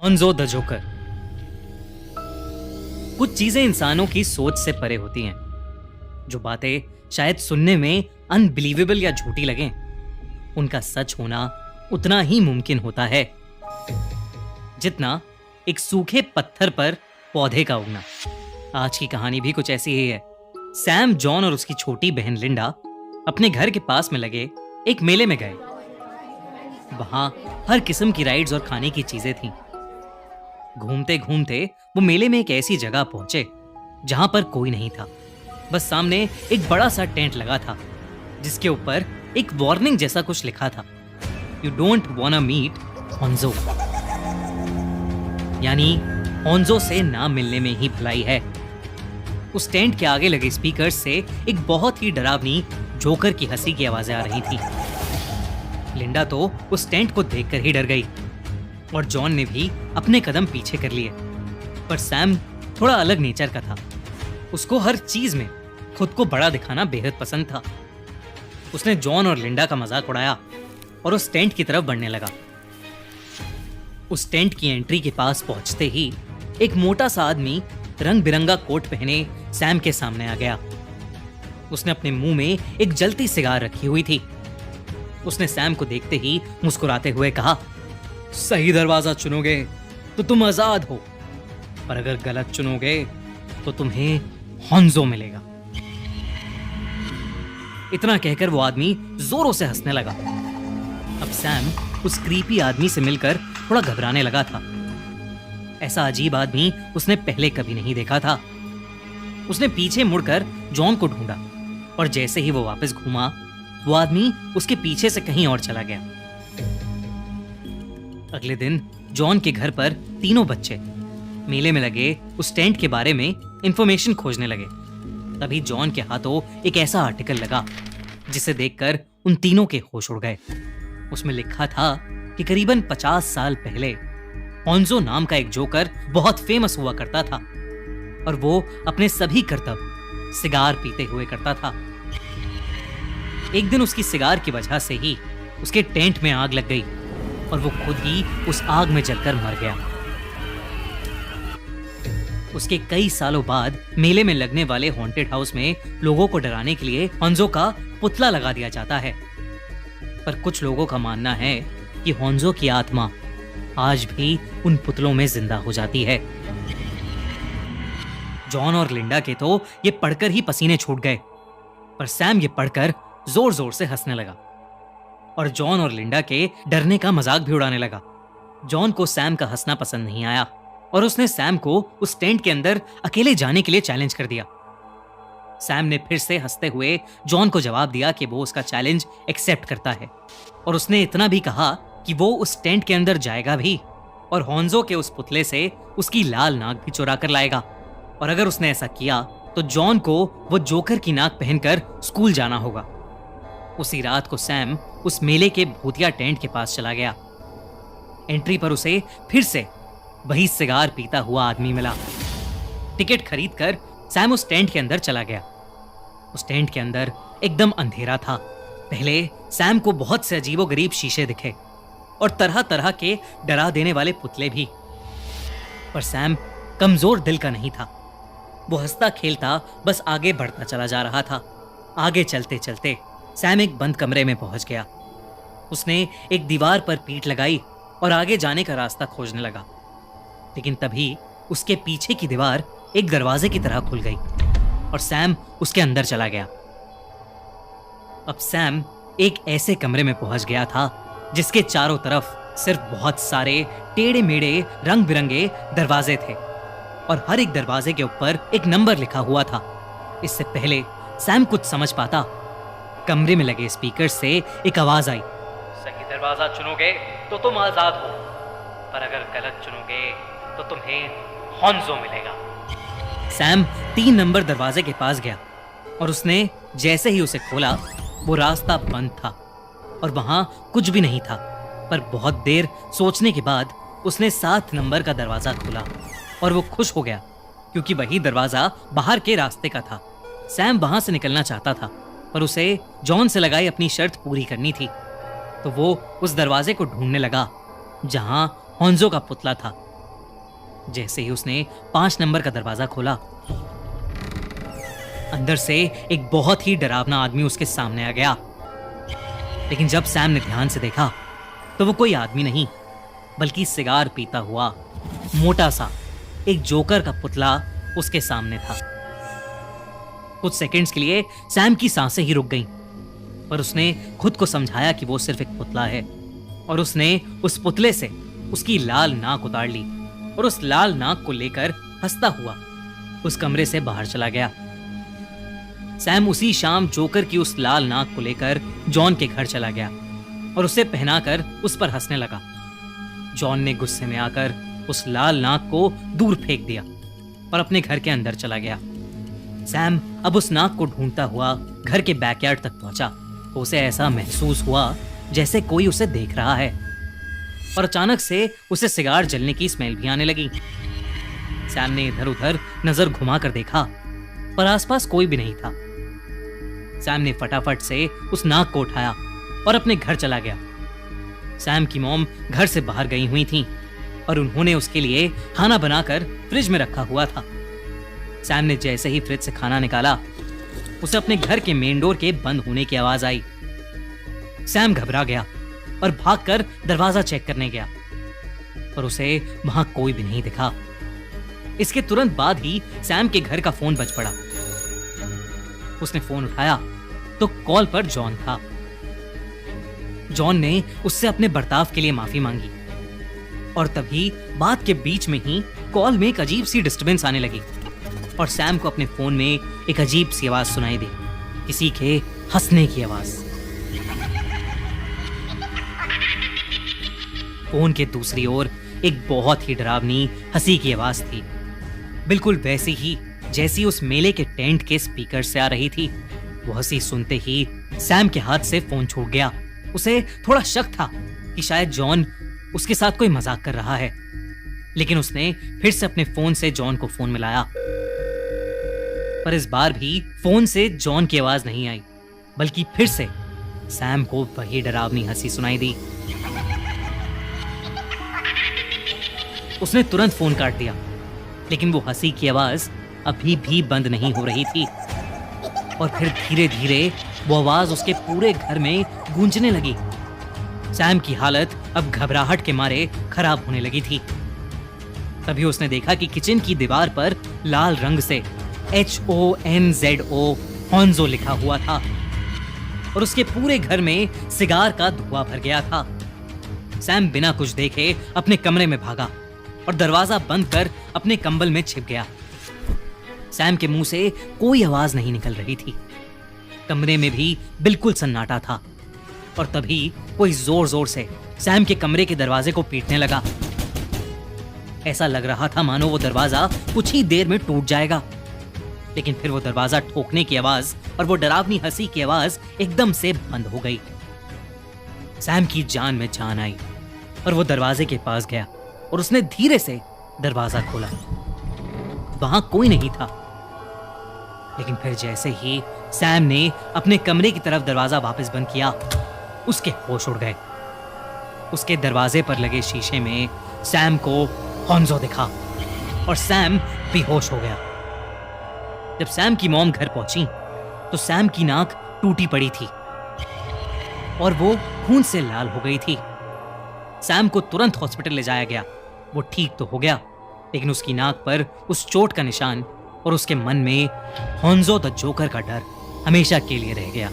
Honjo the joker. कुछ चीजें इंसानों की सोच से परे होती हैं। जो बातें शायद सुनने में अनबिलीवेबल या झूठी लगें, उनका सच होना उतना ही मुमकिन होता है जितना एक सूखे पत्थर पर पौधे का उगना। आज की कहानी भी कुछ ऐसी ही है। सैम, जॉन और उसकी छोटी बहन लिंडा अपने घर के पास में लगे एक मेले में गए। वहां हर किस्म की राइड्स और खाने की चीजें थीं। घूमते घूमते वो मेले में एक ऐसी जगह पहुंचे जहां पर कोई नहीं था। बस सामने एक बड़ा सा टेंट लगा था जिसके ऊपर एक वार्निंग जैसा कुछ लिखा था, you don't wanna meet Honjo, यानी होन्जो से ना मिलने में ही भलाई है। उस टेंट के आगे लगे स्पीकर से एक बहुत ही डरावनी जोकर की हंसी की आवाजें आ रही थी। लिंडा तो उस टेंट को देखकर ही डर गई और जॉन ने भी अपने कदम पीछे कर लिए। पर सैम थोड़ा अलग नेचर का था। उसको हर चीज में खुद को बड़ा दिखाना बेहद पसंद था। उसने जॉन और लिंडा का मजाक उड़ाया और उस टेंट की तरफ बढ़ने लगा। उस टेंट की एंट्री के पास पहुंचते ही एक मोटा सा आदमी रंग बिरंगा कोट पहने सैम के सामने आ गया। उसने अपने मुंह में एक जलती सिगार रखी हुई थी। उसने सैम को देखते ही मुस्कुराते हुए कहा, सही दरवाजा चुनोगे तो तुम आजाद हो, पर अगर गलत चुनोगे तो तुम्हें होन्जो मिलेगा। इतना कहकर वो आदमी जोरों से हंसने लगा। अब सैम उस क्रीपी आदमी से मिलकर थोड़ा घबराने लगा था। ऐसा अजीब आदमी उसने पहले कभी नहीं देखा था। उसने पीछे मुड़कर जॉन को ढूंढा और जैसे ही वो वापस घूमा, वो आदमी उसके पीछे से कहीं और चला गया। अगले दिन जॉन के घर पर तीनों बच्चे मेले में लगे उस टेंट के बारे में इंफॉर्मेशन खोजने लगे। तभी जॉन के हाथों एक ऐसा आर्टिकल लगा जिसे देखकर उन तीनों के होश उड़ गए। उसमें लिखा था कि करीबन 50 साल पहले होन्जो नाम का एक जोकर बहुत फेमस हुआ करता था और वो अपने सभी करतब सिगार पीते हुए करता था। एक दिन उसकी सिगार की वजह से ही उसके टेंट में आग लग गई और वो खुद ही उस आग में जलकर मर गया। उसके कई सालों बाद मेले में लगने वाले हॉन्टेड हाउस में लोगों को डराने के लिए होन्जो का पुतला लगा दिया जाता है। पर कुछ लोगों का मानना है कि होन्जो की आत्मा आज भी उन पुतलों में जिंदा हो जाती है। जॉन और लिंडा के तो ये पढ़कर ही पसीने छूट गए, पर सैम ये पढ़कर जोर जोर से हंसने लगा और जॉन और लिंडा के डरने का मजाक भी उड़ाने लगा। जॉन को सैम का हंसना पसंद नहीं आया और उसने सैम को उस टेंट के अंदर अकेले जाने के लिए चैलेंज कर दिया। सैम ने फिर से हंसते हुए जॉन को जवाब दिया कि वो उसका चैलेंज एक्सेप्ट करता है और उसने इतना भी कहा कि वो उस टेंट के अंदर जाएगा भी और होन्जो के उस पुतले से उसकी लाल नाक भी चुरा कर लाएगा। और अगर उसने ऐसा किया तो जॉन को वो जोकर की नाक पहनकर स्कूल जाना होगा। उसी रात को सैम उस मेले के भूतिया टेंट के पास चला गया। एंट्री पर उसे फिर से वही सिगार पीता हुआ आदमी मिला। टिकट खरीदकर सैम उस टेंट के अंदर चला गया। उस टेंट के अंदर एकदम अंधेरा था। पहले सैम को बहुत से अजीबोगरीब शीशे दिखे और तरह तरह के डरा देने वाले पुतले भी। पर सैम कमजोर दिल का नहीं था। वो हंसता खेलता बस आगे बढ़ता चला जा रहा था। आगे चलते चलते सैम एक बंद कमरे में पहुंच गया। उसने एक दीवार पर पीठ लगाई और आगे जाने का रास्ता खोजने लगा। लेकिन तभी उसके पीछे की दीवार एक दरवाजे की तरह खुल गई और सैम उसके अंदर चला गया। अब सैम एक ऐसे कमरे में पहुंच गया था जिसके चारों तरफ सिर्फ बहुत सारे टेढ़े मेढ़े रंग बिरंगे दरवाजे थे और हर एक दरवाजे के ऊपर एक नंबर लिखा हुआ था। इससे पहले सैम कुछ समझ पाता, कमरे में लगे स्पीकर से एक आवाज आई, सही दरवाजा चुनोगे तो तुम आजाद हो, पर अगर गलत चुनोगे तो तुम्हें होन्जो मिलेगा। सैम 3 नंबर दरवाजे के पास गया और उसने जैसे ही उसे खोला, वो रास्ता बंद था और वहां कुछ भी नहीं था। पर बहुत देर सोचने के बाद उसने 7 नंबर का दरवाजा खोला और वो खुश हो गया क्योंकि वही दरवाजा बाहर के रास्ते का था। सैम वहां से निकलना चाहता था पर उसे जॉन से लगाई अपनी शर्त पूरी करनी थी, तो वो उस दरवाजे को ढूंढने लगा जहां होन्जो का पुतला था जैसे ही उसने 5 नंबर का दरवाजा खोला, अंदर से एक बहुत ही डरावना आदमी उसके सामने आ गया। लेकिन जब सैम ने ध्यान से देखा तो वो कोई आदमी नहीं, बल्कि सिगार पीता हुआ मोटा सा एक जोकर का पुतला उसके सामने था। कुछ सेकंड्स के लिए सैम की सांसें ही रुक गईं, पर उसने खुद को समझाया कि वो सिर्फ एक पुतला है, और उसने उस पुतले से उसकी लाल नाक उतार ली और उस लाल नाक को लेकर हंसता हुआ उस कमरे से बाहर चला गया। सैम उसी शाम जोकर की उस लाल नाक को लेकर जॉन के घर चला गया और उसे पहनाकर उस पर हंसने लगा। जॉन ने गुस्से में आकर उस लाल नाक को दूर फेंक दिया और अपने घर के अंदर चला गया। सैम अब उस नाक को ढूंढता हुआ घर के बैकयार्ड तक पहुंचा। उसे ऐसा महसूस हुआ जैसे कोई उसे देख रहा है, और अचानक से उसे सिगार जलने की स्मेल भी आने लगी। सैम ने इधर उधर नजर घुमाकर देखा, पर आसपास कोई भी नहीं था। सैम ने फटाफट से उस नाक को उठाया और अपने घर चला गया। सैम की मॉम घर से बाहर गई हुई थीं और उन्होंने उसके लिए खाना बनाकर फ्रिज में रखा हुआ था। सैम ने जैसे ही फ्रिज से खाना निकाला, उसे अपने घर के मेन डोर के बंद होने की आवाज आई। सैम घबरा गया और भागकर दरवाजा चेक करने गया, पर उसे वहां कोई भी नहीं दिखा। इसके तुरंत बाद ही सैम के घर का फोन बज पड़ा। उसने फोन उठाया तो कॉल पर जॉन था। जॉन ने उससे अपने बर्ताव के लिए माफी मांगी, और तभी बात के बीच में ही कॉल में एक अजीब सी डिस्टरबेंस आने लगी और सैम को अपने फोन में एक अजीब सी आवाज सुनाई दी, किसी के हंसने की आवाज। फोन के दूसरी ओर एक बहुत ही डरावनी हंसी की आवाज थी, बिल्कुल वैसी ही जैसी उस मेले के टेंट के स्पीकर से आ रही थी। वो हंसी सुनते ही सैम के हाथ से फोन छूट गया। उसे थोड़ा शक था कि शायद जॉन उसके साथ कोई मजाक कर रहा है, लेकिन उसने फिर से अपने फोन से जॉन को फोन मिलाया, पर इस बार भी फोन से जॉन की आवाज नहीं आई, बल्कि फिर से सैम को वही डरावनी हंसी सुनाई दी। उसने तुरंत फोन काट दिया, लेकिन वो हंसी की आवाज अभी भी बंद नहीं हो रही थी, और फिर धीरे धीरे वो आवाज उसके पूरे घर में गूंजने लगी। सैम की हालत अब घबराहट के मारे खराब होने लगी थी। तभी उसने देखा कि किचन की दीवार पर लाल रंग से HONZO हॉन्जो लिखा हुआ था, और उसके पूरे घर में सिगार का धुआं भर गया था। सैम बिना कुछ देखे अपने कमरे में भागा और दरवाजा बंद कर अपने कंबल में छिप गया। सैम के मुंह से कोई आवाज नहीं निकल रही थी। कमरे में भी बिल्कुल सन्नाटा था, और तभी कोई जोर जोर से सैम के कमरे के दरवाजे को पीटने लगा। ऐसा लग रहा था मानो वो दरवाजा कुछ ही देर में टूट जाएगा, लेकिन फिर वो दरवाजा ठोकने की आवाज और वो डरावनी हंसी की आवाज एकदम से बंद हो गई। सैम की जान में जान आई और वो दरवाजे के पास गया और उसने धीरे से दरवाजा खोला। वहां कोई नहीं था, लेकिन फिर जैसे ही सैम ने अपने कमरे की तरफ दरवाजा वापस बंद किया, उसके होश उड़ गए। उसके दरवाजे पर लगे शीशे में सैम को हॉन्जो दिखा और सैम बेहोश हो गया। जब सैम की मॉम घर पहुंची तो सैम की नाक टूटी पड़ी थी और वो खून से लाल हो गई थी। सैम को तुरंत हॉस्पिटल ले जाया गया। वो ठीक तो हो गया, लेकिन उसकी नाक पर उस चोट का निशान और उसके मन में हॉन्जो द जोकर का डर हमेशा के लिए रह गया।